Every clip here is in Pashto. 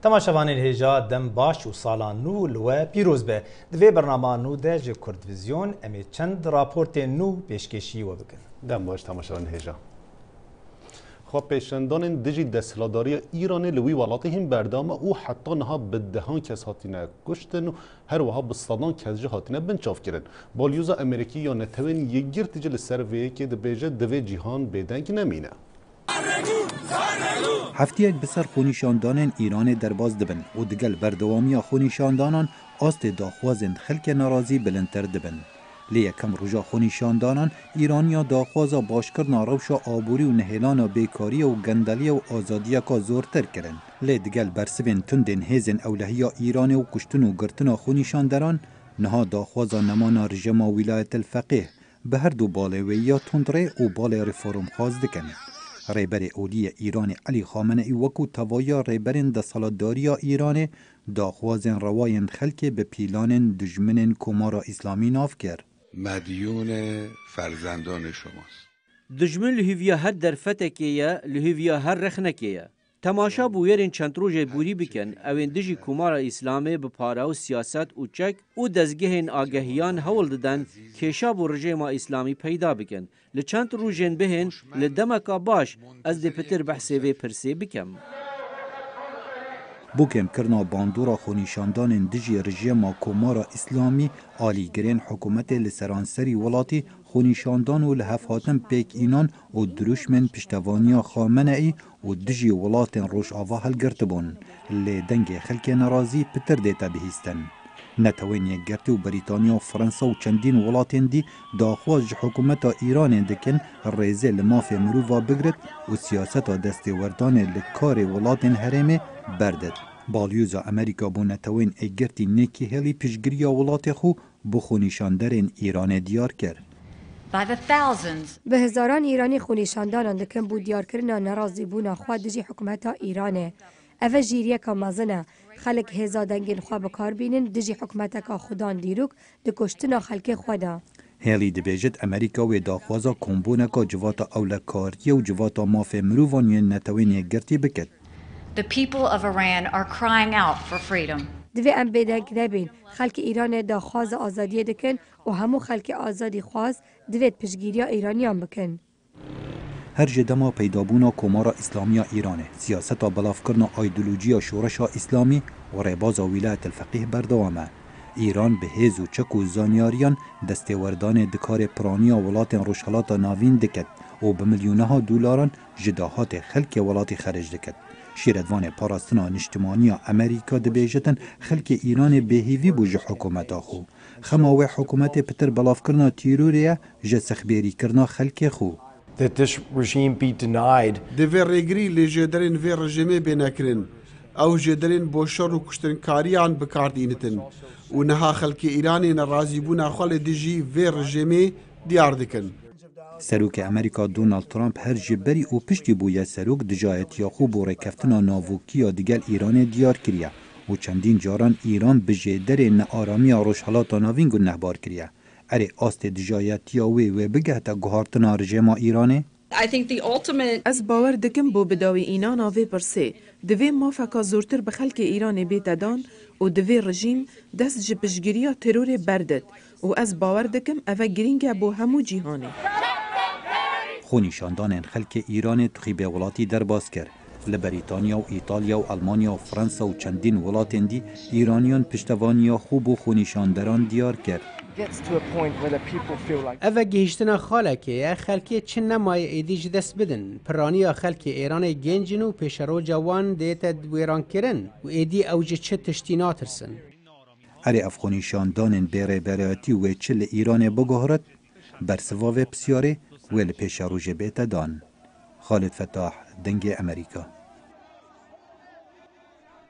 تماشاوان الهجا دم باش و سالان نو لو پیروز به دوی برنامه نو ده جه کردویزیون امی چند راپورت نو پیشکشی و بکن. دم باش تماشاوان الهجا. خب پیشندان دیجی دستهلداری ایران لوی ولاتی هم بردامه او حتی نها بدهان کس هاتینه کشتن و هر وها بصدان کس هاتینه بنچاف کردن. بالیوزا امریکی یا نتوین یکیر تیجل سروی که دبیجه دوی جهان بدنگ نمینه. هفتیک بسر خونیشاندان ایران درباز دبن و دگل بردوامی خونیشاندانان آست داخوازند خلک ناراضی بلندتر دبن. لیکم روژا خونیشاندانان ایرانیا داخوازا باشکرنا روشا آبوری و نهیلانا بیکاری و گندلی و آزادیا کا زورتر کرن. لی دگل برسبین تندین هیزن اولهیا ایران و کشتن و گرتنا خونیشاندران نها داخوازا نمانا رژما ولایت الفقیه به هر دو بالویا تندره و بال رفورم خواز دکن. ریبر اولی ایران علی خامنه‌ای وکو توایا ریبرین د سالاداریا ایران داخوازن روایند خلک به پیلان دجمنن کمارا اسلامی ناف کرد. مدیون فرزندان شماست. دجمن لهویا هر درفتکیه لهویا هر رخنکیه. تماشا بویرین چند روز بوری بکن اوین دجی کمارا اسلامی به پارا و سیاست و چک و دزگهین آگهیان هول ددن کشاب و رژیم اسلامی پیدا بکن. لچند روزین بهن لدمکا باش از دی پتر بحثی و پرسی بکم. بوکم کرنا باندورا خونیشاندان دجی رژیم کمارا اسلامی آلیگرین حکومت لسرانسری ولاتی خونیشاندان و لحفاتن پیک اینان و دروشمن پشتوانیا خامنه‌ای و دجی ولاتن روش آوا هلگرت بون لی دنگ خلک نرازی پتر دیتا بهیستن. نتوین یک گرتی و بریتانیا و فرانسا و چندین ولاتین دی داخواز حکومت ایران دکن ریزه لماف مروفا بگرد و سیاست دست وردان لکار ولاتین حرمه بردد. بالیوزا امریکا بو نتوین یک گرتی نیکی هلی پیشگریا ولات خو بخونیشاندرین ایران دیار کرد. به هزاران ایرانی خونیشاندان دکن بود دیار کرنا نرازی بونا خواه دجی حکومت ایرانه. اوه جیریه که مازنه خلق هزا دنگین خواه بکار بینن دجی حکومت که خودان دیروک دکشتنا خلق خواده. هلی دبیجت امریکا و داخوازا کمبونه که جواتا اولکاریه و جواتا ماف مروفانی نتوین یک گرتی بکد. The people of Iran are crying out for freedom. دوی ام بیدنگ نبین خلق ایران داخواز آزادی دکن و همو خلق آزادی خواز دوید پشگیریا ایرانیان بکن. هر جدما پیدابونا کمارا اسلامیا ایرانه سیاستا بلاف کرنا ایدولوژیا شورشا اسلامی و ریبازا ولایت الفقیه بردوامه. ایران به هیز و چک و زانیاریان دستوردان دکار پرانیا ولات روشهلاتا ناوین دکد و به میلیونها دلاران جداهات خلق ولات خرج دکد. شیردوان پاراستنا نشتمانی امریکا دبیجتن خلق ایران بهیوی بوج حکومت خو. خماوی حکومت پتر بلاف کرنا تیروریه جه سخبیری کرنا خلق خو. That this regime be denied. Devê rêgirî lê jêderên vê rejimê bênekirin. Ew jêderên boşer û kuştinkariyan bikardînitin. û niha xelkê Îranê nerazîbûna xwe li dijî vê rejimê diyar dikin. سروک امریکا دونالد ترامپ هر جبری و پشتی بویا سروک دجایت یاخو بو رکفتنا ناووکیا دیگل ایران دیار کریه و چندین جاران ایران به جدر نارامی روشهلاتا ناوین گو نهبار کریه. اره آست دجایت یاوی و بگه تا گهارتنا رژیما ایرانه؟ از باور دکم بو بداوی اینا ناوی پرسه دوی مافکا زورتر به خلک ایران بیتدان و دوی رژیم دست جپشگیریا ترور بردد و از باور دکم اوه گرینگه بو همو جیهانه. خونیشاندان خلک ایران تخیب ولاتی درباز کرد. لبریتانیا و ایتالیا و آلمانیا و فرانسا و چندین ولاتین دی ایرانیان پشتوانیا خوب و خونیشاندران دیار کرد. اوه گهشتنا خالکه خلکی چه نمای ایدیج دست بدن. پرانیا خلک ایران گنجن و پیشرو جوان دیتا دویران کرن و ایدی اوج چه تشتینات رسن. اره افغانیشاندان بیره برایتی و چل ایران بگهرد برسواو بسیاره ویل پیشرو جبیت دان. خالد فتاح دنگ امریکا.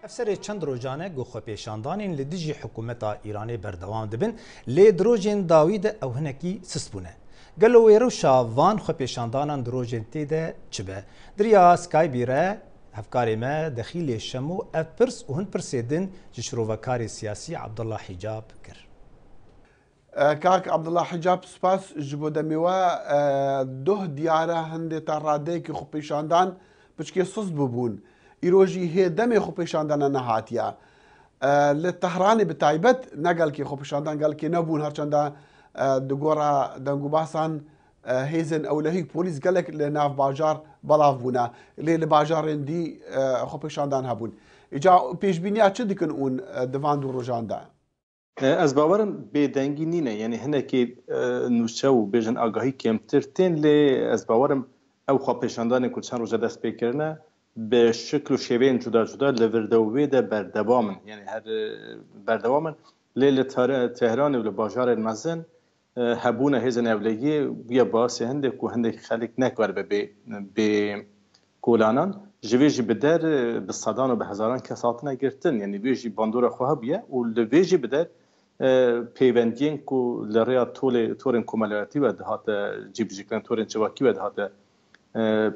افسر چند روزانه گوخو پیشاندانین لدیجی حکومت ایرانی بردوام دبن لی دروجین داوید او هنکی سسبونه. گلو ویرو شاوان خو پیشاندانان دروجین تیده چبه. دریا سکای بیره هفکاری ما دخیل شمو افپرس و هن پرسیدن جشروفکاری سیاسی عبدالله حجاب کر. کاک عبدالله حجاب سپاس جبو دمیوه ده دیاره هنده تا راده که خو پیشاندان بچکه سوز ببون. ئیرۆژی هێدەمێ خۆپێشاندانە نەهاتیە لە تەهرانی بتایبەت نەگەلکی خۆپێشاندان گەلکی نەبوون هەرچەندە دگۆڕە دەنگ و باسان هێزن ئەو لە هیچ پۆلیس گەلێک لە ناو باژار بەڵاو بوونە لێ لە باژارێن دی خۆپێشاندان هەبوون ئیجا پێشبینیا چ دیکن ئون دڤاند و ڕۆژاندا Ez bawerim bêdengî nîne yani hinekê nûçe û bêjin agahî kêmtir tên lê ez bawerim ew xwepêşandanê ku çend roja dest pê kirine bi şikl û şêweyên cuda cuda li vir de wê de berdevam in yani her berdevam in lê li Tehranê û li bajarên mezin hebûna hêzên evlehiyê bûye basê hindek ku hindek xelek nekar bê kolanan ji vê jî bi der bi sedan û bi hezaran kes hatine girtin yani vê jî bandora xwe hebiye û li vê jî bi der pêwendiyên ku li rêya torên komelayatî ve dihate cîbijîkirin torên civakî ve dihate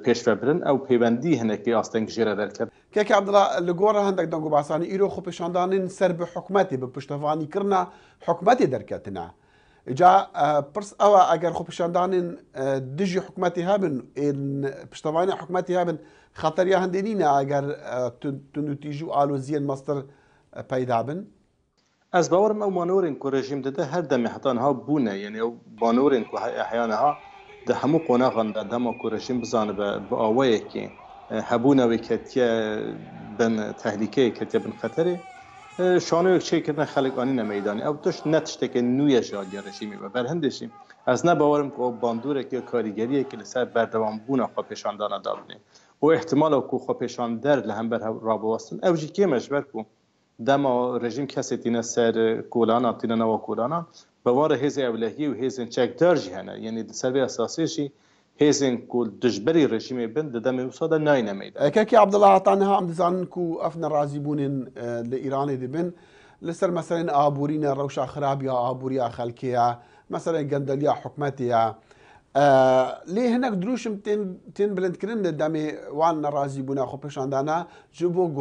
pêşvebirin ew pêwendî hinekî astengijê re derket. Keke Abdullah li gora hindek deng û basanî îro xwepêşandanên ser bi hikûmetê bi piştevanîkirina hikûmetê derketine. Îca pirs ew e eger xwepêşandanên dijî hikûmetê hebin ên piştevanî hikûmetê hebin xeteriya hindê nîne eger tunûtîjî û aloziyên mestir peyda bin. Ez bawerim ew manorên ku rejîm dide her demê heta niha bûne yani ew manorên ku ehya niha di hemû qonaxan de dema ku rejîm bizanibe bi awayekê hebûna wê ketiye bin tehlîkeyê ketiye bin xeterê şanoyek çêkirine xelek anîne meydanê ew tişt ne tiştekê nû ye ji aliya rejîmê ve berhindê jî ez nebawerim ku bandoreke karîgeriyekê li ser berdewambûna xwepêşandana dabîne û ihtimala ku xwepêşander li hember rabwastin ew jî kêm e ji ber ku dema rejîm kesê tîne ser kolanan tîne nava kolanan bi wara hêzê evlehiyê û hêzên çekdar jî hene yani di ser vê esasê jî hêzên ku dijberî rejîmê bin di demê wisa de nayîne meydan. Kekê Abdullah heta niha em dizanin ku ev nerazîbûnên li Îranê dibin li ser meselên aborîna rewşa xirabiya aboriya xelkê ye meselên gendeliya hikûmetê ye lê hinek dirûşim tên bilindkirin li demê wan nerazîbûna xwepêşandana ji bo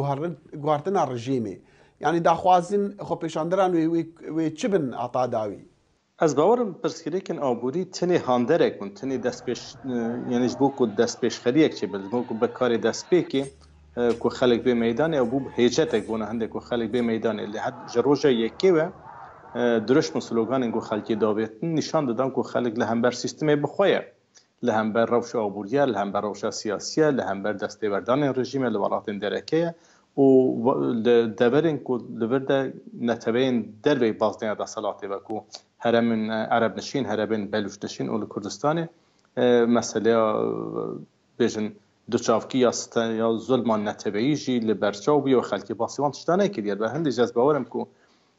guhartina rejîmê yani daxwazin xwepêşanderan wê çi bin heta dawî. Ez bawerim pirsgirêkên aborî tenê handerek bûn tenê destpêş yani ji bo ku destpêşxeriyek çêbin ji bo ku bekarê destpêkê ku xelek bê meydanê ew bû hêcetek bûne hindek ku xelek bê meydanê lê ji roja yekê ve dirişmin sloganên ku xelkê davêtin nîşan didan ku xelek li hember sîstemê bixwe ye li hember rewşa aboriya li hember rewşa siyasiya li hember destêwerdanên rejîmê li welatên dereke ye û li deverên ku li vir de neteweyên dervey bazdeya deselatê ve ku heremên erebnişîn heremên belûçnişîn û li Kurdistanê meseleya bêjin duçavkî ya zulman neteweyî jî li berçaw bûye û xelkê basî wan tişta nekiriye be hindê ez bawerim ku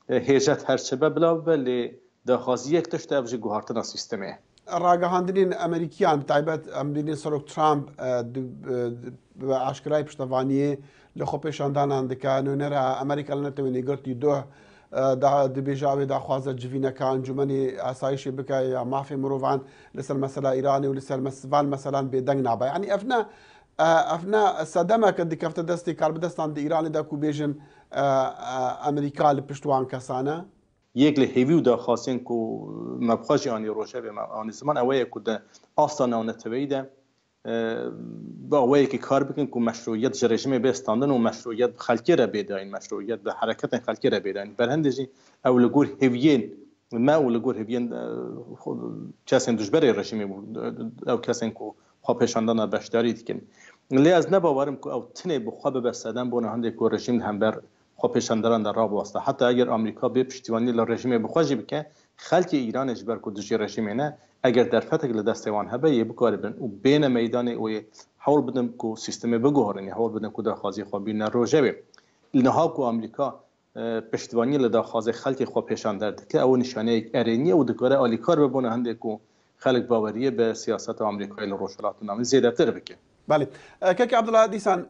hêjet her çibe bila be lê daxwaziyek tişt ev jî guhartina sîstemê ye. Ragihandinên Amerîkiyan bi taybet em bînin Serok Trump bi aşkirayê piştevaniyê li xwepêşandanan dike nûnera Amerîka li netewênî girtî doh dibêje ew ê daxwaze civîneka encûmenê asayişê bike ya mafê mirovan li ser mesela Îranê û li ser van meselan bêdeng nabe yani ev ne sedemeke dikefte destê karbidestan di Îranê de ku bêjin Amerîka li pişt wan kesan e yek li hêvî û daxwazên ku me bixwe jî anî rojevê me anî ziman ew ye ku de asta navneteweyî de bi awayekî kar bikin ku meşruiyet ji rejimê bê standin û meşruiyet bi xelkê re bêdayîn meşruiyet bi hereketên xelkê re bêdayîn berhindê jî ew li gor hêviyên me û li gor hêviyên kesên dijberê rejimê ew kesên ku xwepêşandana beşdarî dikin lê ez nebawerim ku ew tinê bi xwe bibe sedem bona hindê ku rejîm hember xwepêşanderan de rabwasta heta eger Amerîka bê piştîvanî li rejimê bixwe jî bike xelkê Îranê ji ber ku dijî rejimê ne eger derfetek li destê wan hebe yê bikaribin û bêne meydanê û yê hewl bidin ku sîstemê biguherin ya hewl bidin ku daxwazî xwe bîne rojevê niha ku Amerîka piştîvanî li daxwazê xelkê xwepêşander dike ew nîşaneyek erênî û dikare alîkar bibûne hindê ku xelek baweriye bi siyaseta Amerîkayê li Rojhilatînamê zêdetir bike. Belê Kekê Abdullah dîsan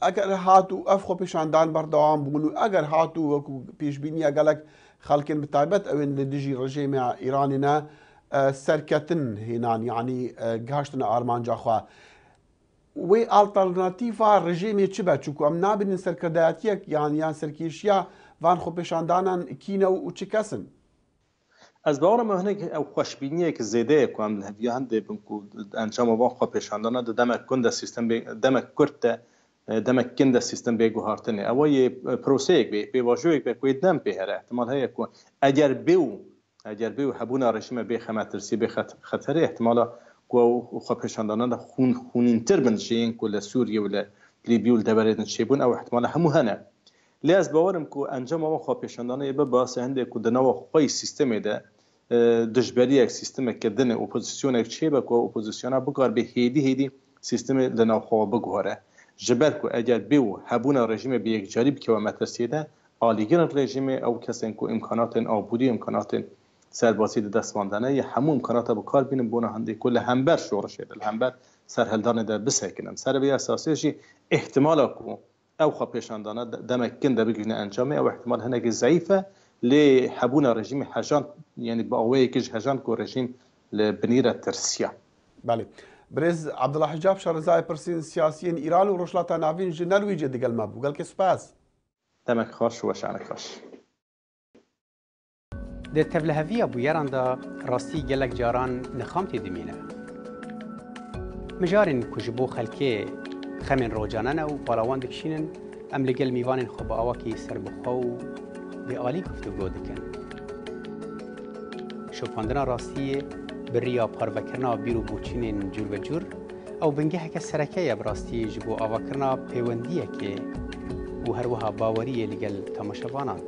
eger hatû ev xwepêşandan berdewam bûn û eger hatû wekû pêşbîniya gelek xelkên bi taybet ewên li dijî rejîma Îranê ne serketin hênan yanî gihiştina armanca xwe wê alternatîfa rejîmê çi be çûku em nabînin serkirdeyatiyek yan serkêşiya van xwepêşandanan kîne û çi kesin Ez bawerim hinek ew xweşbîniyek zêde ye ku em li heviya hindê bin ku encama van xwepêşandana di demek gund de sîstem demek Kurd de دمکن ده سیستم بگو هارتنه اوای پروسیک به واژویک به کوی دم به هر احتمال هست که اگر بیو حبونا رژیم به خمترسی به خطر احتمالا کو خو پشاندانه خونین تر بنشین کل سوریه ولا لیبی ول دبرن شیبون او احتمال همو هنه لیاز باورم کو انجام ما خو پشاندانه به باس هنده کو دنو خوی سیستم ده دجبری یک سیستم کدن اپوزیسیون یک چه به کو اپوزیسیون بگار به هیدی سیستم لنا خو بگوره جبر کو اگر بیو حبونا رژیم به یک جریب که و مترسیده آلیگن رژیم او کسین کو امکانات آبودی امکانات سربازی دستماندنه یا همون امکانات با کار بینم بونه هنده کل همبر شورش هده الهمبر سرهلدان ده بسکنن سر به اساسیشی احتمالا کو او خو پیشاندانه دمکن ده بگیرن انجامه او احتمال هنگی ضعیفه لی حبونا رژیم حجان یعنی با اوه کج حجان کو رژیم لبنیر ترسیا بله برز عبدالله حجاب شارزای پرسین سیاسیین ایران و روشلاتا ناوین جنلوی جدی قل مابو قل که سپاس دمک خوش و شعنک خوش در تبلهوی بویران دا راستی گلک جاران نخامتی دمینه مجارن کجبو خلکه خمین روجانن و بالاوان دکشینن ام لگل میوان خوب آواکی سر بخو به آلی گفتگو دکن شوپاندنا راستی بریا پاروکرنا بیرو بوچینن جور و جور او بنگه که سرکه براستی جبو آواکرنا پیوندیه که و هر وها باوریه لگل تماشاوانان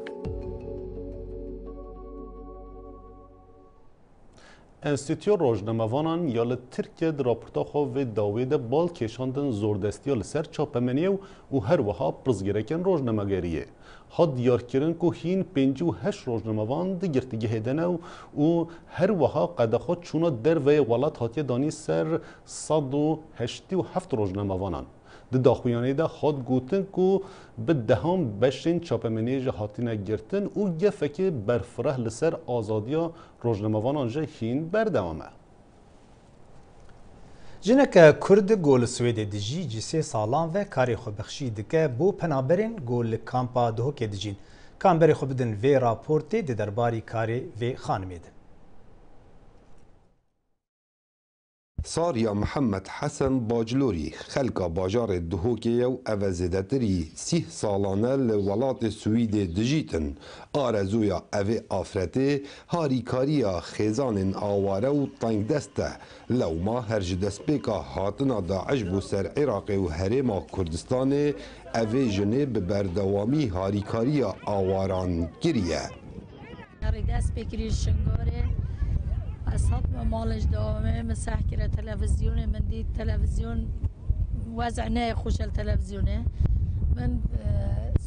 انستیتیو روزنامه‌وانان یا لترکیه در راپورتا خو و داوید بال کشاندن زوردستی لسر چاپمنیه و هر وها پرزگیرکن روزنامه‌گریه ها دیار کردن که هین 58 روزنامه‌وان دیگرتگی هدنه و هر وها قد خود چونا در و ولات هاتی دانی سر 187 روزنامه‌وانان داخویانه ده خود گوتن که به دهم بشین چاپمنی جهاتینه گرتن و گفه که برفره لسر آزادیا روزنامه‌وان آنجا هین بردوامه. جنک کرد گول سوید دیجی جیسه سالان و کاری خو بخشی دکه بو پنابرین گول کامپا دهو که دیجین کامبری خو بدن و راپورتی دی درباری کاری و خانمید. ساریا محمد حسن باجلوری خلکا باجار دهوکی و اوزدتری 30 سالانه لولات سوید دجیتن آرزویا اوی آفرته هاریکاریا خیزان آواره و تنگ دسته لو ما هرج دست بکا هاتنا داعش بو سر عراق و هرما کردستان اوی جنه به بردوامی هاریکاریا آواران گریه دست بکری شنگاره اصحاب مالش دوامه مسح كره تلفزيون من دي تلفزيون وزع نه خوش التلفزيونه من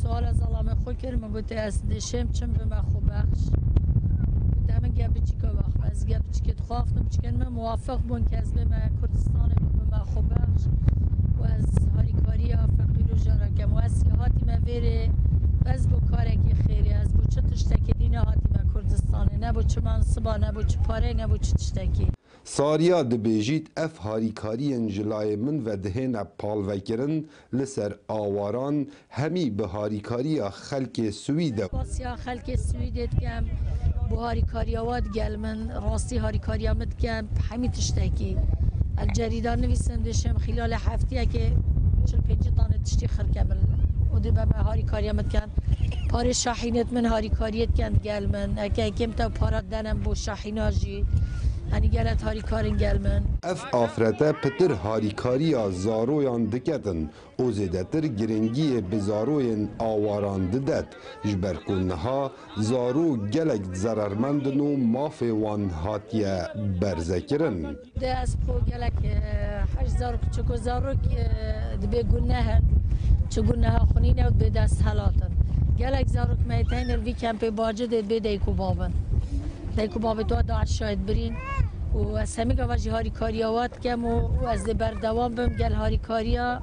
سوال ظلام خو كر من قلت دشم چم بما خو بخش دام گپ چیکا وقت از گپ چیکت خوافتم چکن من موافق بون که از بما کردستان بما خو بخش و از هاریکاری فقیر و جارا که مؤسساتی ما وره بس بو کاری خیری از بو چه تشتکی دینه هاتی ما کردستانه نه بو چه منصبا نه بو چه پاره نه بو چه تشتکی ساریا دبیجیت اف هاریکاری انجلای من و دهن پال وکرن لسر آواران همی به هاریکاری خلک سوید باسیا خلک سویدت کم بو هاریکاری واد گل من راستی هاریکاری مت کم همی تشتکی الجریدان نویسم دشم خلال هفته که 45 تانه تشتی خر کمل ودي بابا هاري كاريامت كان بار شاحينت من هاري كاريت كان قال من اكي كمتا بارات دنم بو شاحيناجي هني قالت هاري كارين قال من اف آفرته پتر هاري كاريا زارويان دكتن او زيدتر گرنگي بزاروين آواران ددت جبركونها زارو گلك زررمندنو مافي وان هاتيه برزكرن ده اسبو گلك حج زارو چكو زارو دبي گنهن چگونها خونینه و به دست حالاتن گلک زاروک میتین الوی کمپی باجد به دیکو بابن دیکو باب تو داعش شاید برین و از همه که وجه هاری کاریاوات کم و از بردوام بم گل هاری کاریا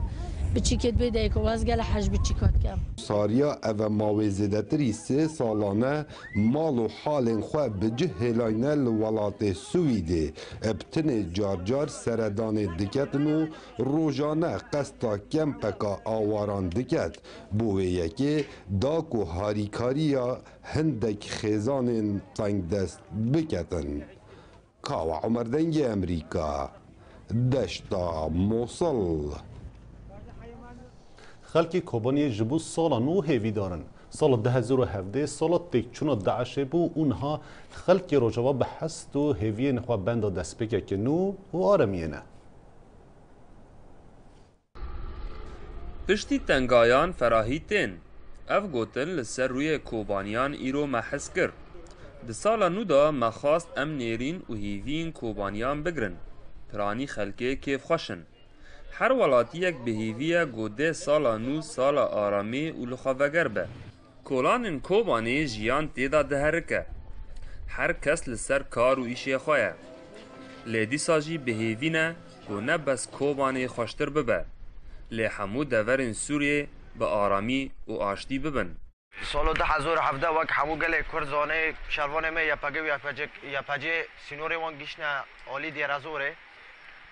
بچیکت به دیکو و از گل حج بچیکات کم ساریا او ماوزدتری 3 سالانه مال و حال خو بجه هلاینه لولات سویده ابتن جارجار سردان دکتن و روزانه قستا کمپکا آواران دکت بوه یکی داکو هاریکاریا هندک خیزان تنگ دست بکتن کاو عمر دنگ امریکا دشتا موصل خلکی کوبانی جبو سالا نو هیوی دارن سال 2017 سال تکچونا داعش بو اونها خلکی روجوا به حست و هیوی نخوا بند دسپکه که نو و آرمینه پشتی تنگایان فراهیتین اف گوتن لسر روی کوبانیان ایرو محس کرد ده سالا نو دا مخواست ام نیرین و هیوین کوبانیان بگرن پرانی خلکه کیف خوشن هر ولاتیک به هیویه گوده سالا نو سالا آرامی و لخوابگر به کولان کوبانی جیان تیدا دهرکه هر کس لسر کار و ایشی خواه لیدی ساجی به هیوینه گو نه بس کوبانی خوشتر ببه لی همو دورین سوریه به آرامی و آشتی ببن سال 2017 وقت همو گله کرزانه شروانه می یا پجه سینوره وان گیشنه عالی دیرازوره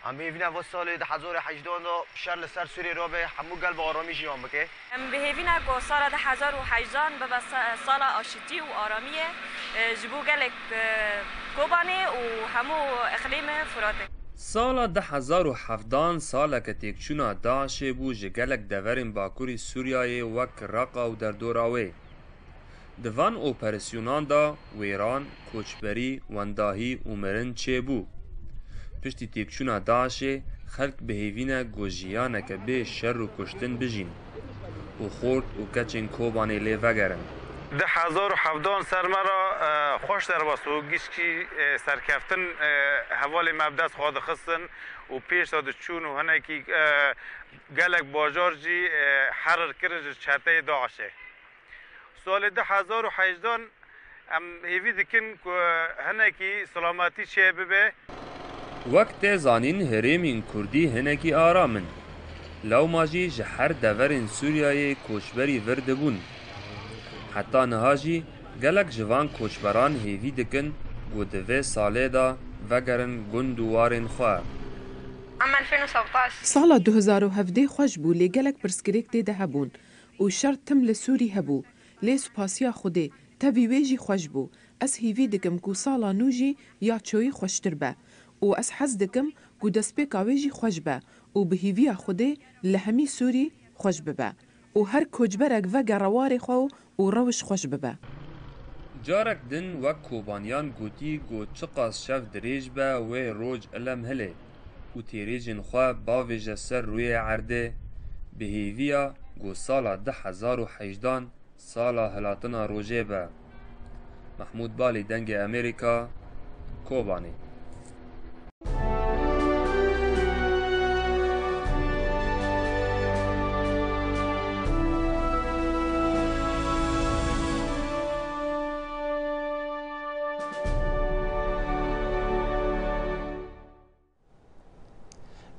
امی وینا و سال 2018 دو شهر سر سوری رو به همو گل با آرامی جیان بکه به هیوینا کو سال 2018 به سال آشتی و آرامیه جبو گله کوبانه و همو اقلیم فراته سال 2017 سال که تکچونا داعش بو جگلک دورین باکوری سوریای وک رقا و دردوراوی دوان اپریسیونان دا ویران، کوچبری، ونداهی و مرن چه بو پشتی تکچونا داعش خلق به هیوینه گوژیانه که به شر و کشتن بجین و خورد و کچین کوبانه لی وگرن 2017 سر مرا خوش در باسو گیشکی سرکفتن حوال مبدس خواهد خستن و پیش داد چون و هنه کی گلک باجار جی حرر کرج چهته داعشه سال 2018 ام هیوی دکن که هنه کی سلامتی چه ببه وقت زانین هرمین کردی هنه کی آرامن لو ماجی جهر دورین سوریای کوچبری ورد بون حتی نهاجی گلک جوان کوچبران هیوی دکن گو دوه ساله دا وگرن گندوارن خواه سالا 2017 خوش بو لی گلک پرسکریک دیده هبون و شرط تم لسوری هبو لی سپاسیا خوده تاوی ویجی خوش بو از هیوی دکم کو سالا نوجی یا چوی خوشتر به و از حز دکم کو دسپیکا ویجی خوش به و به هیوی خوده لهمی سوری خوش ببه و هر کوچبرک وگر رواری خو و روش خوش ببه جارک دن وک کوبانیان گوتی گو چقاس شف دریج به و روج علم هله و تیریجن خواه باویج سر روی عرده به هیویا گو سالا 2018 سالا هلاتنا روژه به محمود بالی دنگ امریکا کوبانی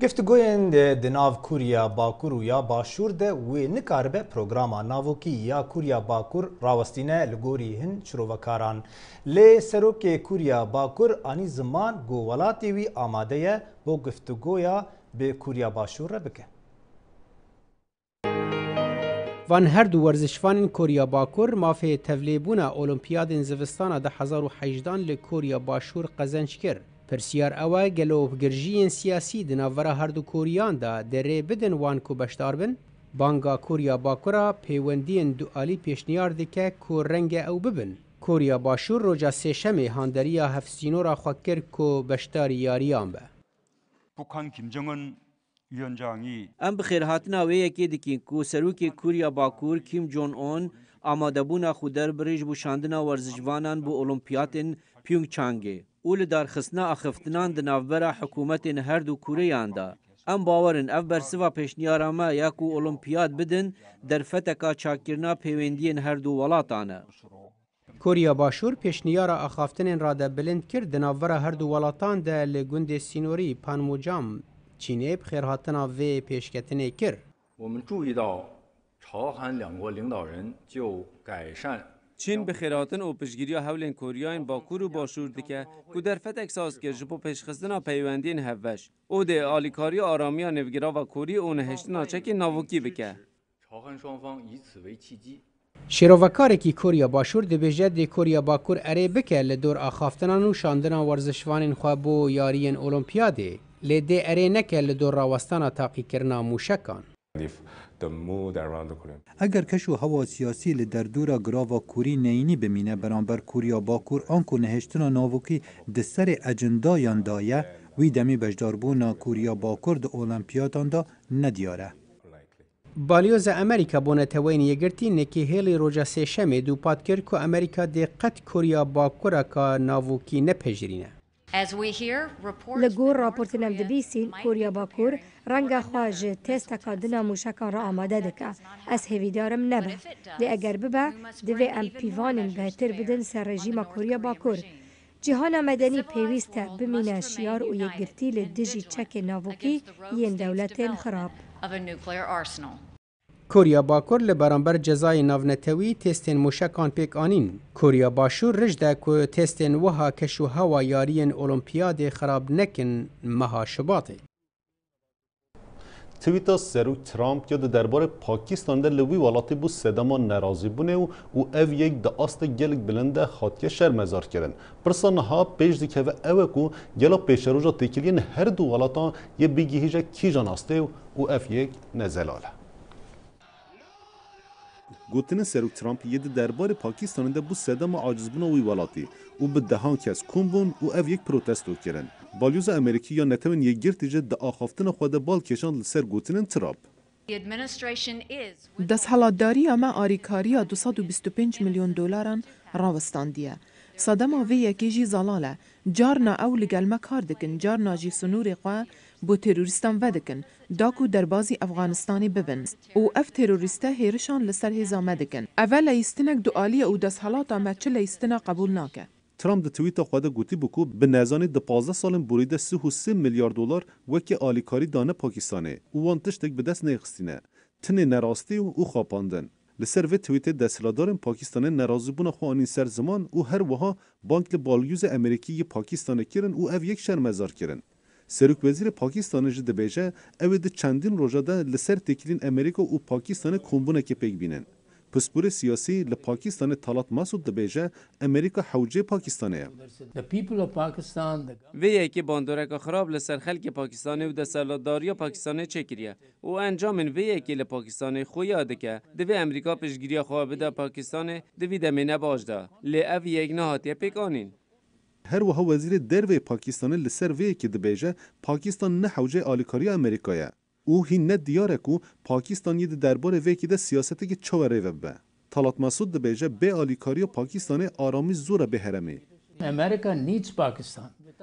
گفتگوین د ناو کوریا باکور و یا باشور ده و نکاربه پروگراما ناوکی یا کوریا باکور راوستینه لگوری هن شروعکاران لی سروک کوریا باکور آنی زمان گو ولاتی وی آماده بو گفتگویا به کوریا باشور بکه وان هر دو ورزشفان کوریا باکور مافی تولیبونا اولمپیاد زوستان 2018 لکوریا باشور قزنج کرد. پرسیار اوه گلو گرژین سیاسی دناورا هر دو کوریان دا دره بدن وان کو بشتار بن بانگا کوریا باکورا پیوندین دو آلی پیشنیار دکه کو رنگ او ببن کوریا باشور روجا سشم هاندریا هفسینو را خوکر کو بشتار یاریان به 북한 김정은 위원장이 ام بخیر هاتنا و یکی دکین کو سروک کوریا باکور کیم جون اون آماده بونا خودر بریج بو شاندنا ورزشوانان بو اولمپیاتن پیونگ چانگه اول دار خصنا اخفتنان دناوبرا حکومت هر دو کوریان دا ام باورن اف برسوا پیشنیارما یاکو اولمپیاد بدن در فتکا چاکرنا پیوندین هر دو ولاتانه کوریا باشور پیشنیارا اخافتن را ده بلند کرد دناورا هر دو ولاتان ده لگوند سینوری پانموجام چینه بخیر هاتنا و پیشکتنه کر 我们注意到朝韩两国领导人就改善 چین بخیراتن و پشگیریا هولین کوریاین باکور و باشور دکه که در فتک ساز که جبو پیشخستنا پیوندین هفش او ده آلیکاری آرامیا نوگیرا و کوری و نهشتنا چکی ناوکی بکه 朝韩双方以此为契机 شیروکاره کی کوریا باشور ده بجه ده کوریا باکور اره بکه لدور آخافتنان و شاندنا ورزشوانین خواه بو یارین اولمپیاده لیده اره نکه لدور راوستانا تاقی کرنا موشکان اگر کشو هوا سیاسی لدردورا گراوا کوری نینی بمینه برانبر کوریا باکور آنکو نهشتنا ناوکی دسر اجندا یاندایه وی دمی بجداربونا کوریا باکور د اولمپیادان دا ندیاره. بالیوز امریکا بونتوین یگرتی نکی هیلی روژا سیشمی دو پاد کرد که امریکا دقت کوریا باکورا که ناوکی نپجرینه. لگور راپورت نمدبیسین کوریا باکور رنگ خواج تست کادنا موشکان را آماده دکه از هویدارم نبه دی اگر ببه دوی ام پیوانن بهتر بدن سر رژیم کوریا باکور جهان مدنی پیوسته بمینه شیار و یگرتی لدجی چک ناوکی ین دولت خراب کوریا باکور لبرانبر جزای ناونتوی تستین موشکان پیک آنین. کوریا باشور رجده که تستین وها کشو هوا یارین اولمپیاد خراب نکن مها شباطه. توییتا سروک ترامپ یا درباره پاکستان در لوی ولاتی بو سدما ناراضی بونه و او یک دا آست گلک بلنده خاطیه شرمزار کردن. پرسانها پیش دیگه و اوه کو گلا پیش روزا تکیلین هر دو ولاتا یه بیگی هیجا کی جان آسته و یک نزلاله. گوتن سروک ترامپ یه درباره پاکستان ده بو سدما عاجز بونه وی ولاتی و به دهان کس کن و یک پروتستو کردن. بالیوز امریکی یا نتوین یک گرتیجه دا آخافتن خود بال کشان لسر گوتنن ترامپ. دست حالاتداری اما آریکاریا 225 میلیون دلاران راوستاندیه. صدما وی یکیجی زلاله جارنا او لگل مکار دکن جارنا جی سنور خواه بو تروریستان ودکن داکو در بازی افغانستانی ببن او اف تروریسته هیرشان لسر هزامه دکن اول ایستنک دوالی او دست حالات اما چه ایستنا قبول ناکه. ترامپ د توییت خود گوتی بکو به نزانی د 15 سالن بریده 33 میلیارد دلار وکی آلیکاری دانه پاکستانه او وانتش تک به دست نخستینه تنه نراستی او خاپاندن لسر و توییت دستلادار پاکستان ناراضی بونه خوانین سر زمان او هر وها بانک بالیوز امریکی پاکستان کرن او او یک شرمزار کرن سروک وزیر پاکستان جد بیجه او د چندین روزه ده لسر تکلین امریکا او پاکستان کومبونه که پیک بینن پسپور سیاسی لپاکستان طالات مسعود دبیجه امریکا حوجه پاکستانه. وی که باندورک خراب لسر خلک پاکستانی و دستلاداری پاکستانی چکریه و انجام وی که لپاکستان خویاده که دوی امریکا پیشگیری خواه بده پاکستان دوی دمینه باجده لی او یک نهاتی پیکانین. هر وها وزیر دروی پاکستان لسر وی که دبیجه پاکستان نه حوجه آلیکاری امریکایه. او هین دیاره کو پاکستان یه درباره وکی ده سیاستی که چواره وبه. طالات مسعود دبیجه به آلیکاری پاکستان آرامی زوره به هرمی.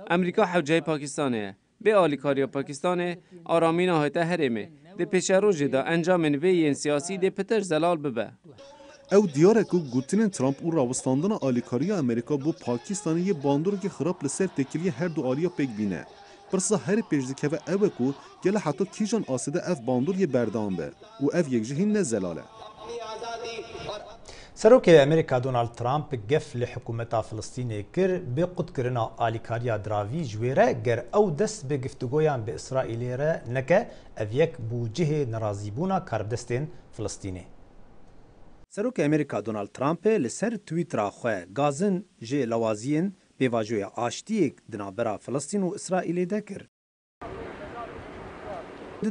امریکا حوجه پاکستانه. به آلیکاری پاکستان آرامی نهایت هرمی. ده پیش روزی ده انجام وی سیاسی ده پتر زلال ببه. او دیاره کو گوتین ترامپ او راوستاندن آلیکاری امریکا بو پاکستان یه باندور که خراب لسر تکیلی هر دو آلیا پیک بینه. پرسا هر پیشدیکه و اوه کو گله حتی کیجان آسده اف باندور یه بردام بر و اف یک جهین نزلاله. سروک امریکا دونالد ترامپ گف لحکومت فلسطین کر به قد کرنا آلیکاریا دراوی جویره گر او دست به گفتگویان به اسرائیلی را نکه اف یک بوجه نرازیبونا کاربدستین فلسطینی. سروک امریکا دونالد ترامپ لسر تویتر خواه گازن جه لوازین به واجوی آشتیک دنابرا فلسطین و اسرائیل دکر.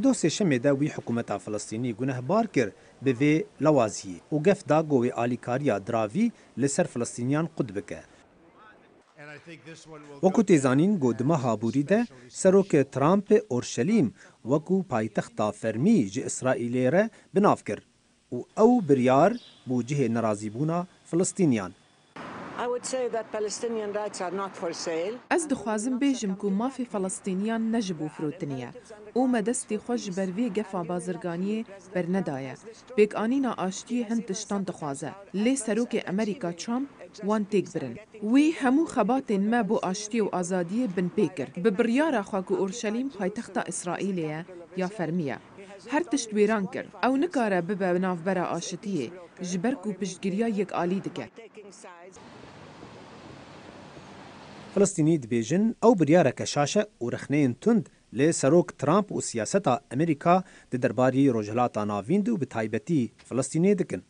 دو سشم ده وی حکومت فلسطینی گناه بار کر به وی لوازی و گف دا گوی آلیکاریا دراوی لسر فلسطینیان قد بکه. وکو تیزانین گودما هابوری ده سروک ترامپ اورشلیم وکو پایتخت فرمی جه اسرائیلی را بناف کر و او بریار بوجه نرازیبونا فلسطینیان. از دخوازم بیجم کو مافی فلسطینیان نجبو فروتنیه او مدستی خوش بروی گفا بازرگانی بر ندایه بیگ آنینا آشتی هند تشتان دخوازه لی سروک امریکا ترامپ وان تیک برن وی همو خباتین ما بو آشتی و آزادی بن پیکر ببریارا خواکو اورشلیم پایتخت اسرائیلیه یا فرمیه هر تشت ویران کر او نکاره ببه ناف برا آشتیه جبرکو پشتگیریا یک آلی دکه فلسطینی دبیجن او بریاره کشاشه و رخنین تند لی سروک ترامپ و سیاستا امریکا د درباری روجهلاتا ناویند و بتایبتی فلسطینی دکن.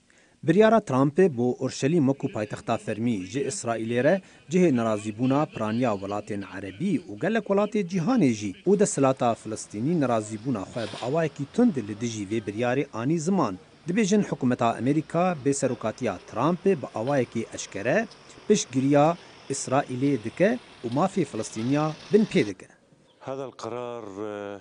بریارا ترامپ بو اورشلیم کو پایتختا فرمی جه اسرائیل ره جه ناراضی بونا پرانیا ولاتین عربی او گلک ولات جهان جی او د سلاتا فلسطینی ناراضی بونا خو اوای کی تند لدجی و بریار آنی زمان دبیجن حکومتا امریکا به سروکاتیا ترامپ با اوای کی اشکره پشگریا اسرائیل دکه و مافی فلسطینیا بن پیدکه هذا القرار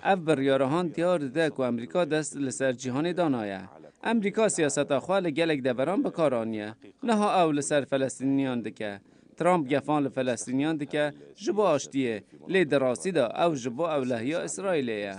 اف بریارهان دیار ده که امریکا دست لسر جهان دانایه امریکا سیاست خواه گلک دوران بکارانیه نها او لسر فلسطینیان دکه ترامپ گفان لفلسطینیان دکه جبو آشتیه لی دراسی دا او جبو اولهیا اسرائیلیه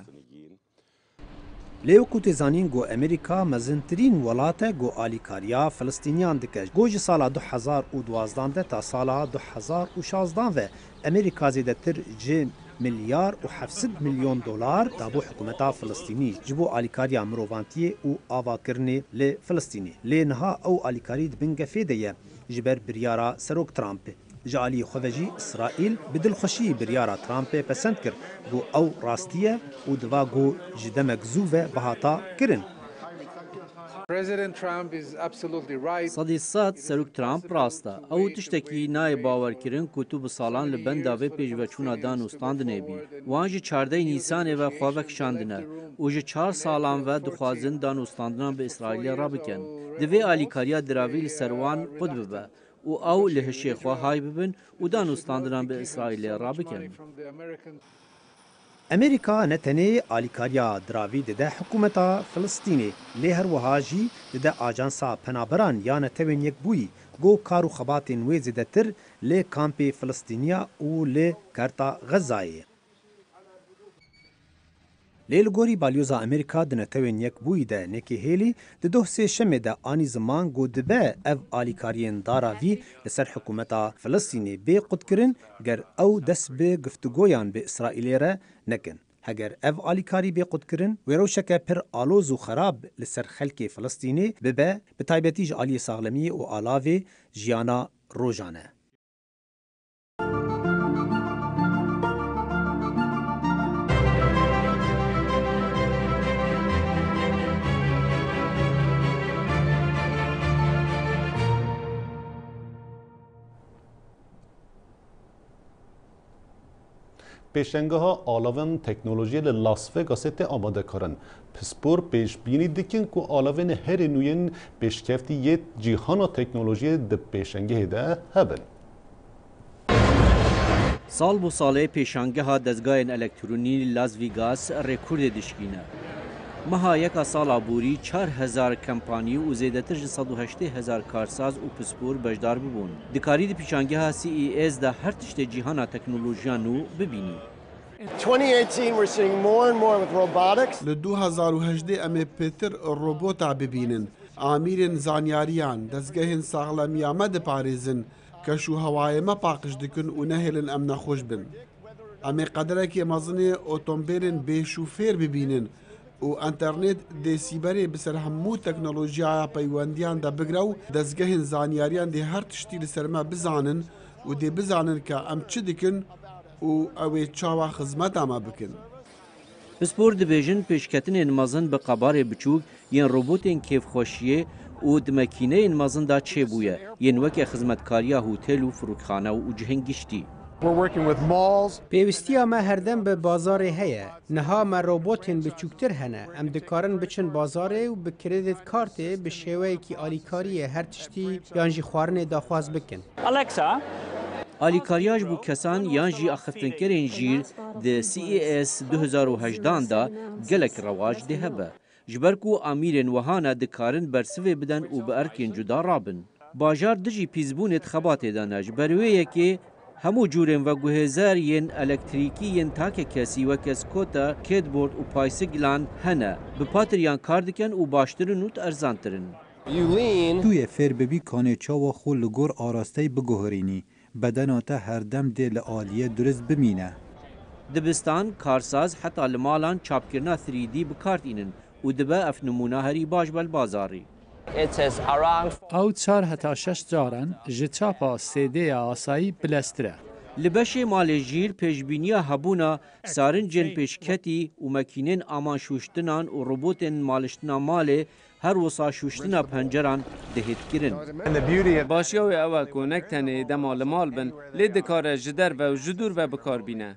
لیو کو تزانین گو امریکا مزنترین ولاته گو آلیکاریا فلسطینیان دکه گوج سالا 2012 تا سالا 2016 و امریکا زیدتر جن مليار و700 مليون دولار دابو حكومتا فلسطيني جبو آليكاريا مروفانتي و آواكرني لفلسطيني لينها او آليكاري دبنگه فيديه جبر بريارا سروك ترامب جالي خوجي اسرائيل بدل خوشي بريارا ترامب پسند كر بو او راستيه و دوا گو جدمك زوفه بهاتا كرن صدی سات سروک ترامپ راسته او تشتکی نای باور کرن کتب سالان لبندا و پیجوچونا دان استاندنه بی وانج 14 نیسان و خوابک شاندنه اوج 4 سالان و دخوازن دان استاندنان به اسرائیل را بکن دوی آلیکاریا دراویل سروان قد به او له شیخ و های ببن و دان استاندنان به اسرائیل را بکن امریکا نتنی آلیکاریا دراوی ده حکومتا فلسطینی لی هر وهاجی ده آجانسا پنابران یا نتوین یک بوی گو کارو خباتین ویزی ده تر لی کامپی فلسطینیا و لی کرتا غزایی. لیل گوری بالیوزا امریکا دنتوین یک بوی ده نکی هیلی ده دو سه شمه ده آنی زمان گو دبه او آلیکارین داراوی لسر حکومتا فلسطینی بی قد کرن گر او دست به گفتگویان به اسرائیلی را نکن. هگر او آلیکاری بی قد کرن ویروشک پر آلوز و خراب لسر خلک فلسطینی ببه به تایبتیج آلی ساغلمی و آلاوی جیانا روژانه. پیشنگه ها آلاون تکنولوژی لاس وگاس ته آماده کردن. پسپور پیش بینی دکن که آلاون هر نوین پیشکفتی یه جهان تکنولوژی د پیشنگه ده هبن. سال بو ساله پیشنگه ها دزگاه الکترونی لاس ویگاس رکورد دشکینه. مها یکا سال عبوری 4000 کمپانی و زیدتر 180,000 کارساز و پسپور بجدار ببون. دکاری دی پیشنگه ها CES ده هر تشت جیهان تکنولوژیانو ببینی. ل 2018 ام پیتر روبوتا ببینن. آمیرن زانیاریان دزگهن ساغلمیا مد پاریزن کشو هوای ما پاقش دکن و نهلن ام نخوش بن. ام قدره که مزنه اوتومبیلن به شوفیر ببینن و انترنت د سیبری بسر همو تکنولوژیا پیوندیان دا بگرو دزگهن زانیاریان دی هر تشتی لسرما بزانن و دی بزانن که ام چه دکن و اوی چاوا خدمت اما بکن. پسپور دبیجن پیشکتن مازن به قبار بچوک ین روبوتین کیف خوشیه و دمکینه مازن دا چه بویه ین وکی خدمتکاریا هوتل و فروتخانه و جهن گشتی. پیوستی ما هردم به بازار هیا نها ما روبوتین بچوکتر هنه ام دکارن بچن بازاره و به کردیت کارت به شیوهی که آلیکاری هر تشتی یانجی خوارن داخواز بکن. الکسا آلیکاریاج بو کسان یانجی اخفتنکرین جیر ده CES 2018 دا گلک رواج ده هبه. جبرکو امیرین وهانا دکارن برسوه بدن و به ارکین جدا رابن. باجار دجی پیزبونت خباته دانج برویه که همو جورن و گوهزار ین الکتریکی ین تاک کسی و کسکوتا کیدبورد و پایسگلان هنه به پاتریان کار دکن و باشترن و ارزانترن. توی فر ببی کانه چاوا خو لگور آراسته بگوهرینی بدناتا هر دم دل آلیه درست بمینه. دبستان کارساز حتی لمالان چاپکرنا 3D بکارت اینن و دبه اف نمونه هری باش بل بازاری. او 4 هتا 6 جارن جچاپا سیده آسایی بلستره. لبش مال جیر پیشبینیا هبونا سارنجن پیشکتی و مکینن آمان شوشتنان و روبوتن مالشتنا مال هر وسا شوشتنا پنجران دهید کرن. باشیاوی اوه که نکتنه دمال مال بن لی دکاره جدر و جدور و بکار بینه.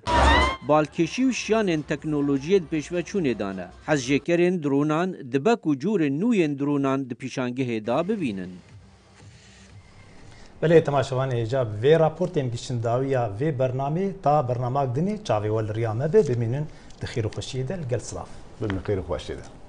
بالکشی و شیان تکنولوژی پیشوه چونه دانه. حز جکرین درونان دبک و جور نوین درونان د پیشانگه دا ببینن. بله تماشاوان ایجاب وی راپورت امگیشن داویا وی برنامه تا برنامه دنی چاوی ول ریامه ببینن دخیر و خوشی دل گل سلاف. بالخير وخواشي ده.